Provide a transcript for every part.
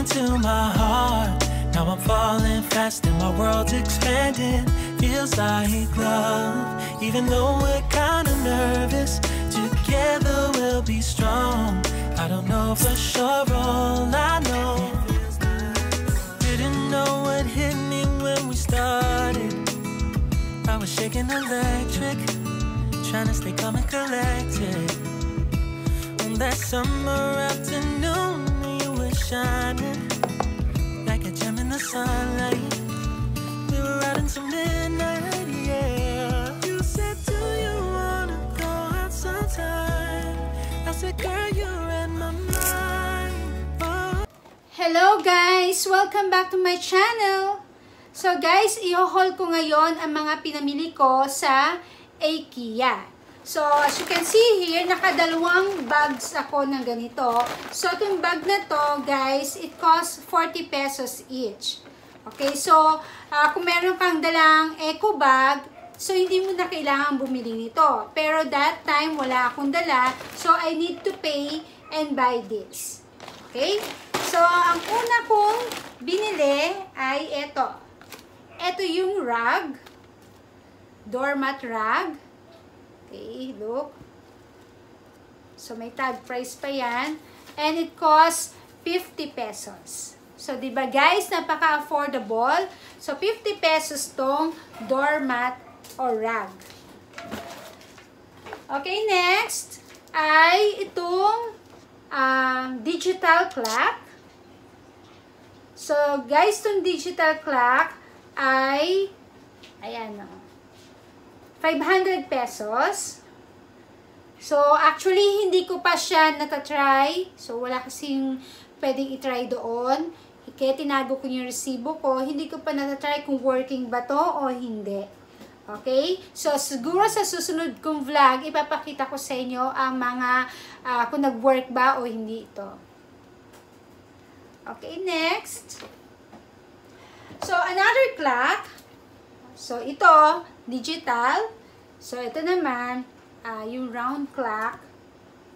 into my heart. Now I'm falling fast and my world's expanding. Feels like love, even though we're kinda nervous. Together we'll be strong. I don't know for sure, all I know. Didn't know what hit me when we started. I was shaking electric, trying to stay calm and collected. On that summer afternoon, you were shining like a gem in the sunlight. We were riding till midnight, yeah. You said, do you wanna go out sometime? I said, girl, you're in my mind. Oh. Hello guys! Welcome back to my channel! So guys, i-haul ko ngayon ang mga pinamili ko sa Ikea. So as you can see here, nakadalawang bags ako ng ganito. So itong bag na to guys, it costs 40 pesos each. Okay, so kung meron kang dalang eco bag, so hindi mo na kailangan bumili nito. Pero that time wala akong dala, so I need to pay and buy this. Okay? So ang una kong binili ay ito. Ito yung rug. Doormat rug. Okay, look. So may tag price pa yan. And it costs 50 pesos. So diba guys, napaka-affordable. So 50 pesos tong doormat or rug. Okay, next ay itong digital clock. So guys, itong digital clock ay ayan o, 500 pesos. So actually hindi ko pa siya natatry. So wala kasing pwedeng itry doon. Kaya tinago ko yung resibo ko. Hindi ko pa natatry kung working ba to o hindi. Okay? So siguro sa susunod kong vlog, ipapakita ko sa inyo ang mga kung nag-work ba o hindi ito. Okay, next. So another clock. So ito, digital. So ito naman, yung round clock.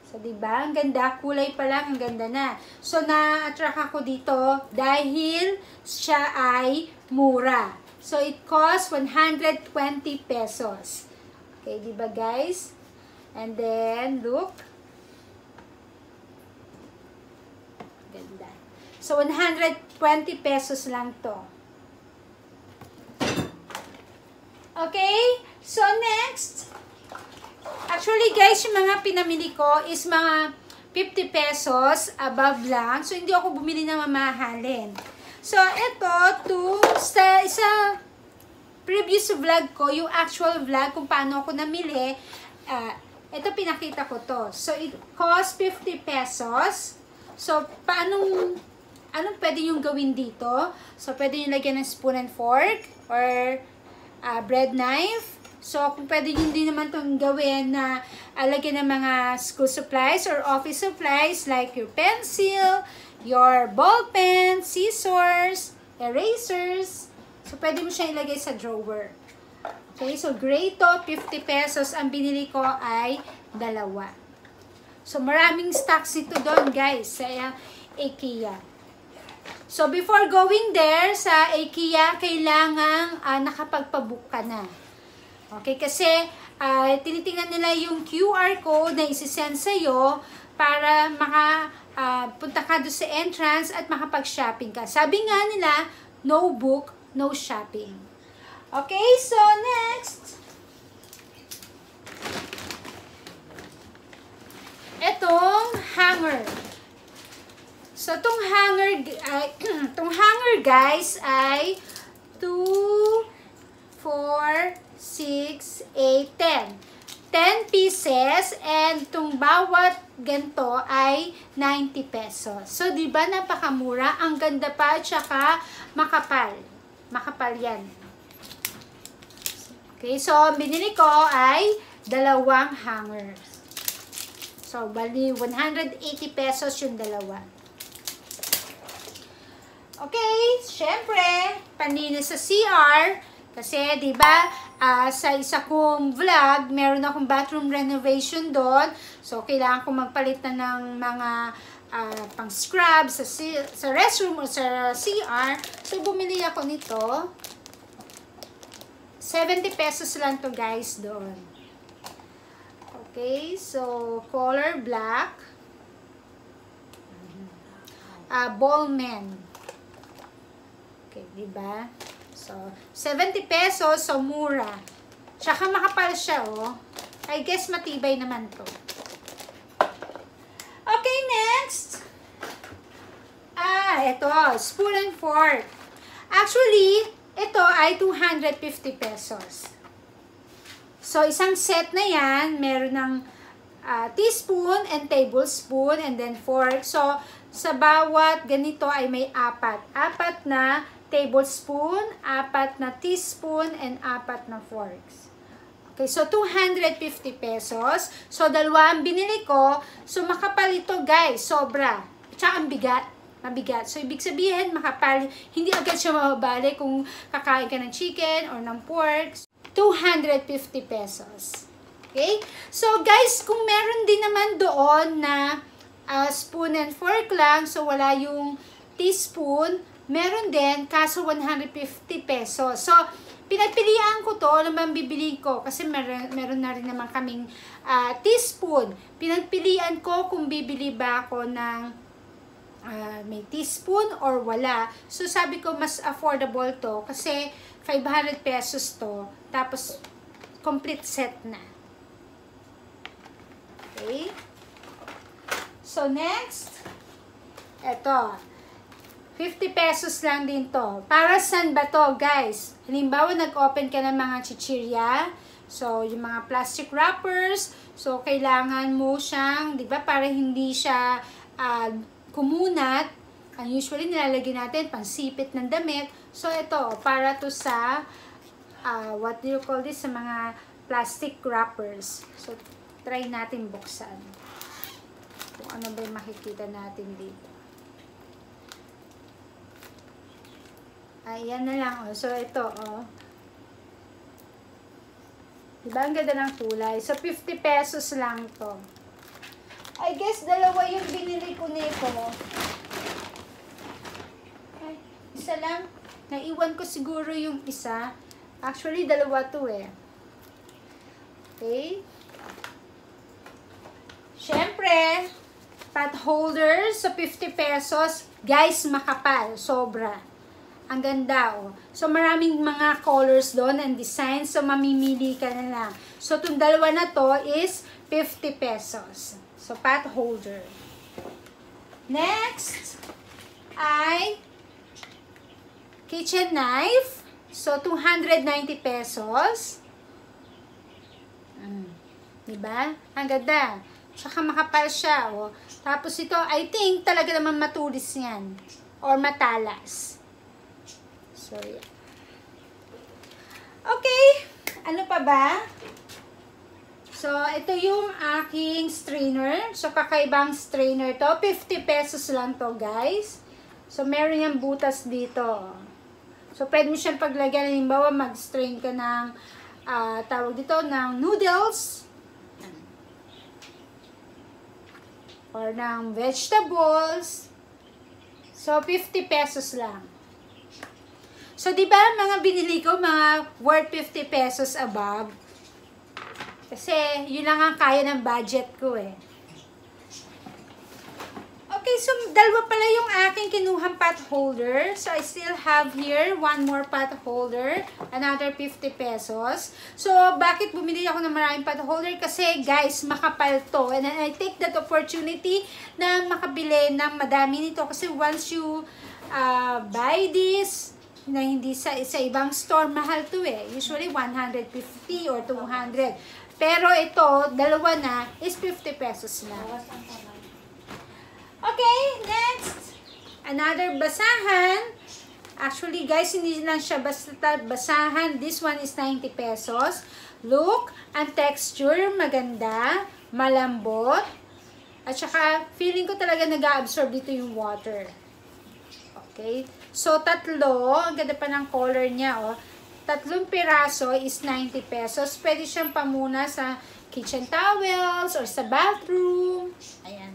So diba, ang ganda, kulay pa lang, ang ganda na. So na-attract ako dito dahil siya ay mura. So it costs 120 pesos. Okay, diba guys? And then look. Ganda. So 120 pesos lang to. Okay? So, next. Actually, guys, yung mga pinamili ko is mga 50 pesos above lang. So, hindi ako bumili na mamahalin. So, ito, sa previous vlog ko, yung actual vlog kung paano ako namili, ito pinakita ko to. So, it costs 50 pesos. So, anong pwede yung gawin dito? So, pwede yung lagyan ng spoon and fork or bread knife. So, kung pwede nyo din naman itong gawin na lagyan ng mga school supplies or office supplies like your pencil, your ball pen, scissors, erasers. So, pwede mo siya ilagay sa drawer. Okay, so gray to, 50 pesos. Ang binili ko ay dalawa. So, maraming stocks ito doon, guys, sa Ikea. So, before going there sa Ikea, kailangang nakapagpabook ka na. Okay, kasi tinitingnan nila yung QR code na isi-send sa'yo para makapunta ka doon sa entrance at makapag-shopping ka. Sabi nga nila, no book, no shopping. Okay, so next. Etong hanger. So, itong hanger guys ay 2, 4, 6, 8, 10. 10 pieces and itong bawat ganito ay 90 pesos. So, diba napakamura? Ang ganda pa at saka makapal. Makapal yan. Okay, so ang binili ko ay dalawang hanger. So, bali 180 pesos yung dalawa. Okay, syempre, panlinis sa CR. Kasi, di ba, sa isa kong vlog, meron akong bathroom renovation doon. So, kailangan ko magpalit na ng mga pang scrub sa restroom o sa CR. So, bumili ako nito. 70 pesos lang to guys doon. Okay, so color black. Ball men. Okay, diba? So, 70 pesos, so mura. Tsaka makapal siya, oh. I guess matibay naman to. Okay, next. Ito, spoon and fork. Actually, ito ay 250 pesos. So, isang set na yan, meron ng teaspoon and tablespoon and then fork. So, sa bawat ganito ay may apat. Apat na tablespoon, apat na teaspoon, and apat na forks. Okay, so 250 pesos. So, dalawa ang binili ko. So, makapal ito, guys. Sobra. Tsaka ang bigat. Mabigat. So, ibig sabihin, makapal. Hindi agad siya mababali kung kakain ka ng chicken or ng pork. 250 pesos. Okay? So, guys, kung meron din naman doon na spoon and fork lang, so wala yung teaspoon, meron din, kaso 150 pesos. So, pinagpilian ko to, naman bibili ko, kasi meron na rin naman kaming teaspoon. Pinagpilian ko kung bibili ba ako ng may teaspoon or wala. So, sabi ko, mas affordable to, kasi 500 pesos to, tapos complete set na. Okay? So, next, eto, 50 pesos lang din to. Para saan ba to, guys? Halimbawa, nag-open ka ng mga chichirya. So, yung mga plastic wrappers. So, kailangan mo siyang, di ba, para hindi siya kumunat. Usually, nilalagyan natin pansipit ng damit. So, ito, para to sa, what do you call this? Sa mga plastic wrappers. So, try natin buksan. Kung ano ba yung makikita natin dito. Ayan na lang, oh. So, ito, oh. Diba? Ang ganda ng kulay. So, 50 pesos lang to. I guess, dalawa yung binili ko nito. Ay, isa lang. Naiwan ko siguro yung isa. Actually, dalawa to eh. Okay. Siyempre, pot holder. So, 50 pesos. Guys, makapal. Sobra. Ang ganda, oh. So, maraming mga colors doon and designs. So, mamimili ka na lang. So, itong dalawa na to is 50 pesos. So, pot holder. Next ay kitchen knife. So, 290 pesos. Diba? Ang ganda. Tsaka makapal siya, oh. Tapos ito, I think talaga naman matulis yan. Or matalas. So, yeah. Okay. Ano pa ba? So, ito yung aking strainer. So, kakaibang strainer to. 50 pesos lang to, guys. So, meron yung butas dito. So, pwede mo siyang paglagyan. Halimbawa, mag-strain ka ng, tawag dito, ng noodles. Or ng vegetables. So, 50 pesos lang. So, di ba mga binili ko, mga worth 50 pesos above? Kasi, yun lang ang kaya ng budget ko eh. Okay, so, dalawa pala yung aking kinuhang pot holder. So, I still have here one more pot holder. Another 50 pesos. So, bakit bumili ako ng maraming pot holder? Kasi, guys, makapal to. And I take that opportunity na makabili ng madami nito. Kasi, once you buy this, na hindi sa ibang store, mahal to eh. Usually, 150 or 200. Pero ito, dalawa na, is 50 pesos na. Okay, next. Another basahan. Actually, guys, hindi lang siya basta basahan. This one is 90 pesos. Look, ang texture, maganda, malambot. At saka, feeling ko talaga nag-absorb dito yung water. Okay. So, tatlo. Ang ganda pa ng color niya, oh. 3 piraso is 90 pesos. Pwede siyang pamuna sa kitchen towels or sa bathroom. Ayan.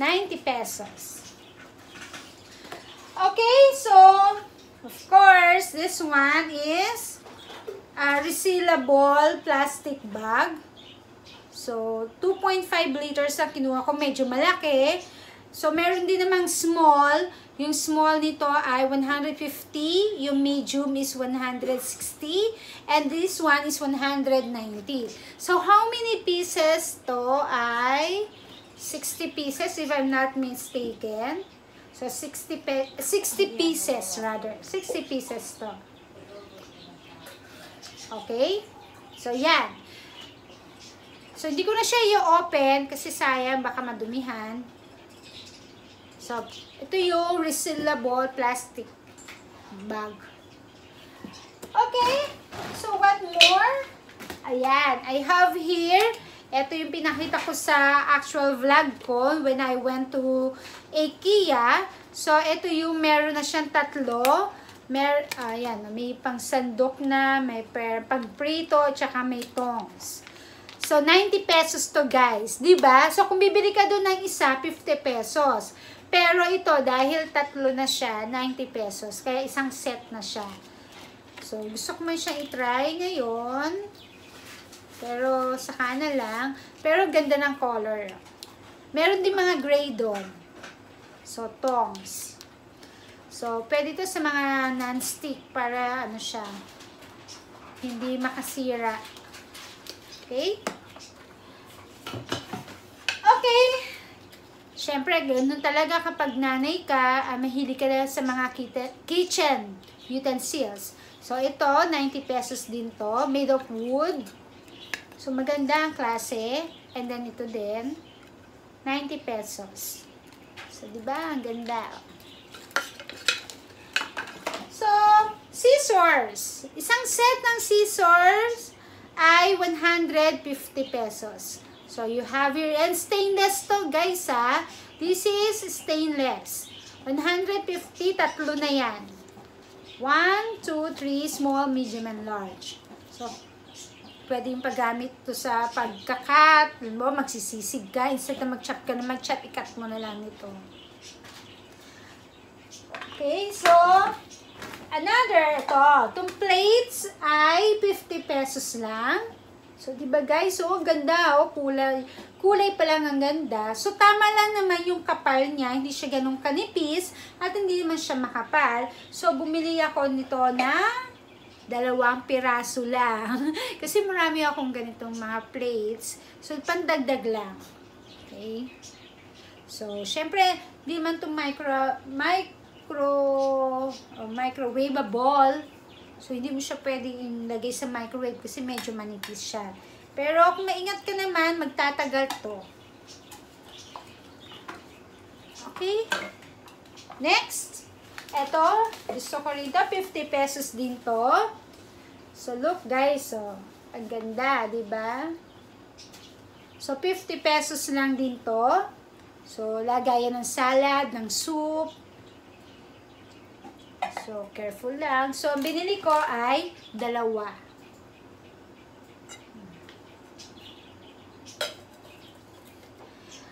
90 pesos. Okay, so, of course, this one is a resealable plastic bag. So, 2.5 liters ang kinuha ko. Medyo malaki. So, meron din namang small. Yung small nito ay 150. Yung medium is 160. And this one is 190. So, how many pieces to ay 60 pieces if I'm not mistaken. So, 60 pieces rather. 60 pieces to. Okay? So, yan. So, hindi ko na siya i-open kasi sayang, baka madumihan. So, ito yung resealable plastic bag. Okay. So, what more? Ayan. I have here, ito yung pinakita ko sa actual vlog ko when I went to Ikea. So, ito yung meron na siyang tatlo. Ayan, may pang sandok na, may pang-prito, tsaka may tongs. So, 90 pesos to guys. Diba? So, kung bibili ka doon ng isa, 50 pesos. Pero ito, dahil tatlo na siya, 90 pesos. Kaya isang set na siya. So, gusto ko man siyang i-try ngayon. Pero, saka na lang. Pero, ganda ng color. Meron din mga gray doon. So, tongs. So, pwede ito sa mga non-stick para, ano siya, hindi makasira. Okay? Okay. Siyempre, ganun talaga kapag nanay ka, mahilig ka na sa mga kitchen utensils. So, ito, 90 pesos din to. Made of wood. So, maganda ang klase. And then, ito din, 90 pesos. So, diba? Ang ganda. So, scissors. Isang set ng scissors ay 150 pesos. So, you have here, and stainless to guys ha. This is stainless. 150, tatlo na yan. 1, 2, 3, small, medium, and large. So, pwede yung paggamit to sa pagkakat. Mo, magsisisig ka. Instead na mag-chop ka na mag-chop, ikat mo na lang ito. Okay, so, another, ito. Itong plates ay 50 pesos lang. So, diba guys? So, ang ganda, oh. Kulay pa lang ang ganda. So, tama lang naman yung kapal niya. Hindi siya ganun kanipis. At hindi naman siya makapal. So, bumili ako nito na 2 piraso lang. Kasi marami akong ganitong mga plates. So, pandagdag lang. Okay? So, syempre, hindi man itong microwavable. So, hindi mo siya pwedeng ilagay sa microwave kasi medyo manipis siya. Pero, kung maingat ka naman, magtatagal to. Okay? Next. Ito, gusto ko rito, 50 pesos din to. So, look guys, oh. Ang ganda, diba? So, 50 pesos lang din to. So, lagayan ng salad, ng soup. So, careful lang. So, ang binili ko ay 2.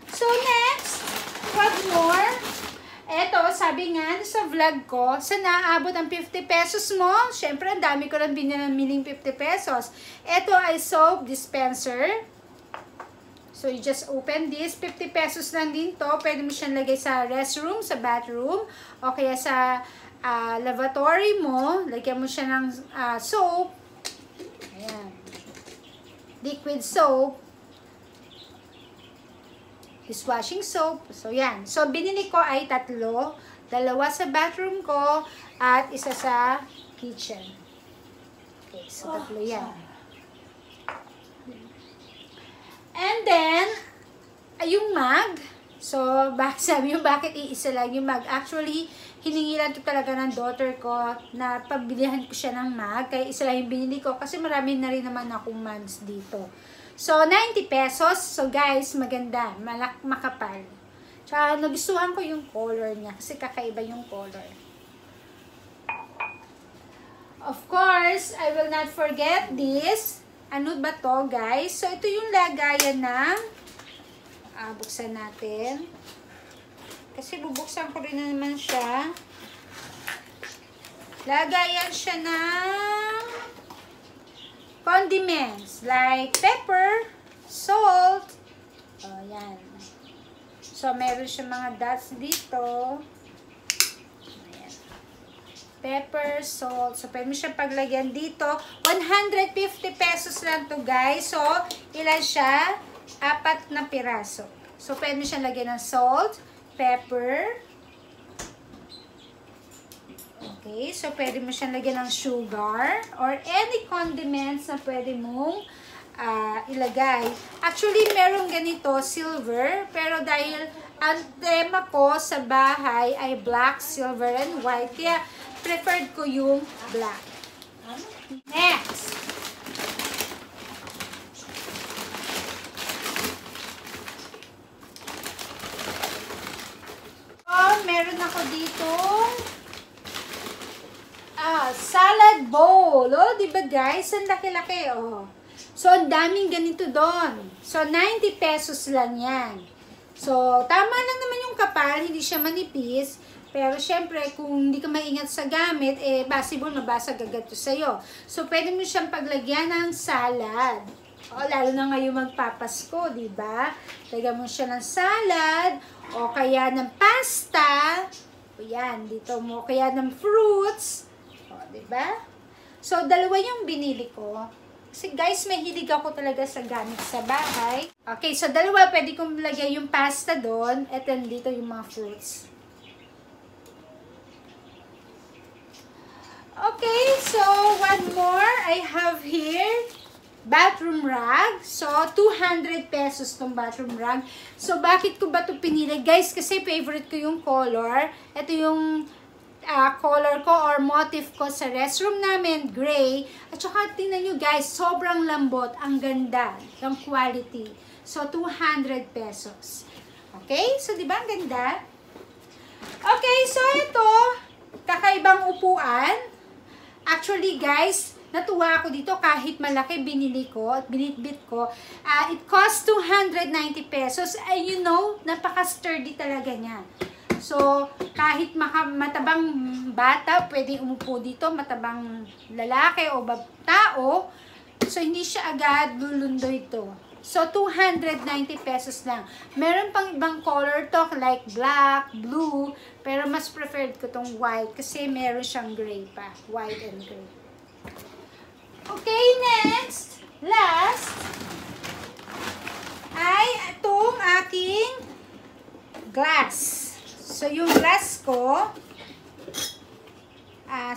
So, next, what more? Eto, sabi nga sa vlog ko, sa naabot ang 50 pesos mo, syempre, ang dami ko lang binilang 50 pesos. Eto ay soap dispenser. So, you just open this. 50 pesos lang din to. Pwede mo siyang lagay sa restroom, sa bathroom, o kaya sa lavatory mo. Lagyan mo siya ng soap. Ayan. Liquid soap. Dishwashing soap. So, yan. So, binili ko ay 3. 2 sa bathroom ko at 1 sa kitchen. Okay, so 3 yan. And then, yung mug. So, sabi yung bakit iisa lang yung mug. Actually, hiningilan to talaga ng daughter ko na pagbilihan ko siya ng mug. Kaya isa lang yung binili ko kasi marami na rin naman akong mugs dito. So, 90 pesos. So, guys, maganda. Makapal. Tsaka, nagustuhan ko yung color niya kasi kakaiba yung color. Of course, I will not forget this. Ano ba to, guys? So, ito yung lagayan ng buksan natin. Kasi bubuksan ko rin na naman siya. Lagayan siya ng condiments like pepper, salt. Oh, yan. So, meron siya mga dots dito. Ayan. Pepper, salt. So, pwede mo siya paglagyan dito. 150 pesos lang to, guys. So, ilan siya? 4 na piraso. So, pwede mo siya lagyan ng salt, pepper. Okay, so pwede mo siyang lagyan ng sugar or any condiments na pwede mong ilagay. Actually, meron ganito, silver, pero dahil ang tema ko sa bahay ay black, silver, and white, kaya preferred ko yung black. Next! Meron ako dito salad bowl. Oh, di ba guys? Ang laki-laki, oh. So, ang daming ganito doon. So, 90 pesos lang yan. So, tama lang naman yung kapal, hindi siya manipis. Pero, syempre, kung hindi ka maingat sa gamit, possible mabasag agad to sa'yo. So, pwede mo siyang paglagyan ng salad. O, lalo na ngayon magpapasko, di ba? Lagyan mo siya ng salad, o kaya ng pasta, o yan, dito mo, kaya ng fruits, o, di ba? So, dalawa yung binili ko. Kasi guys, mahilig ako talaga sa gamit sa bahay. Okay, so dalawa, pwede kong lagay yung pasta doon, at then dito yung mga fruits. Okay, so one more I have here. Bathroom rag. So, 200 pesos tong bathroom rag. So, bakit ko ba ito pinili? Guys, kasi favorite ko yung color. Ito yung color ko or motif ko sa restroom namin, gray. At saka, tingnan nyo guys, sobrang lambot. Ang ganda ng quality. So, 200 pesos. Okay? So, di ba ang ganda? Okay, so ito, kakaibang upuan. Actually, guys, natuwa ako dito kahit malaki binili ko at binitbit ko. It cost 290 pesos. And you know, napaka-sturdy talaga niya. So, kahit matabang bata, pwede umupo dito, matabang lalaki o tao. So, hindi siya agad lulundoy ito. So, 290 pesos lang. Meron pang ibang color to, like black, blue, pero mas preferred ko tong white kasi meron siyang gray pa. White and gray. Okay, next, last, ay itong aking glass. So, yung glass ko,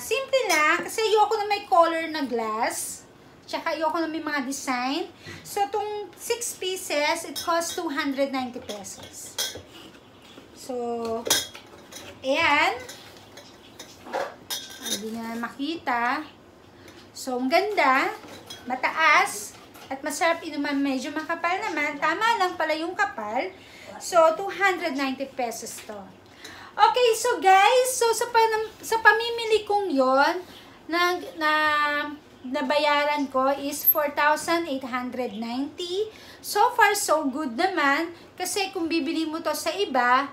simple lang, kasi ayoko na may color na glass, tsaka ayoko na may mga design. So, itong 6 pieces, it costs 290 pesos. So, ayan, hindi na makita. So, ang ganda, mataas, at masarap inuman, medyo makapal naman. Tama lang pala yung kapal. So, 290 pesos to. Okay, so guys, so sa pamimili kong yon nabayaran ko is 4,890. So far, so good naman. Kasi kung bibili mo to sa iba,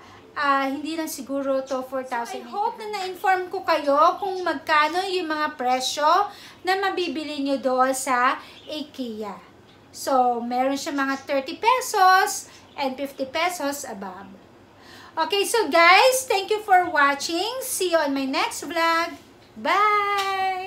hindi lang siguro to 4,000. I hope na na-inform ko kayo kung magkano yung mga presyo na mabibili nyo doon sa Ikea. So, meron siya mga 30 pesos and 50 pesos above. Okay, so guys, thank you for watching. See you on my next vlog. Bye!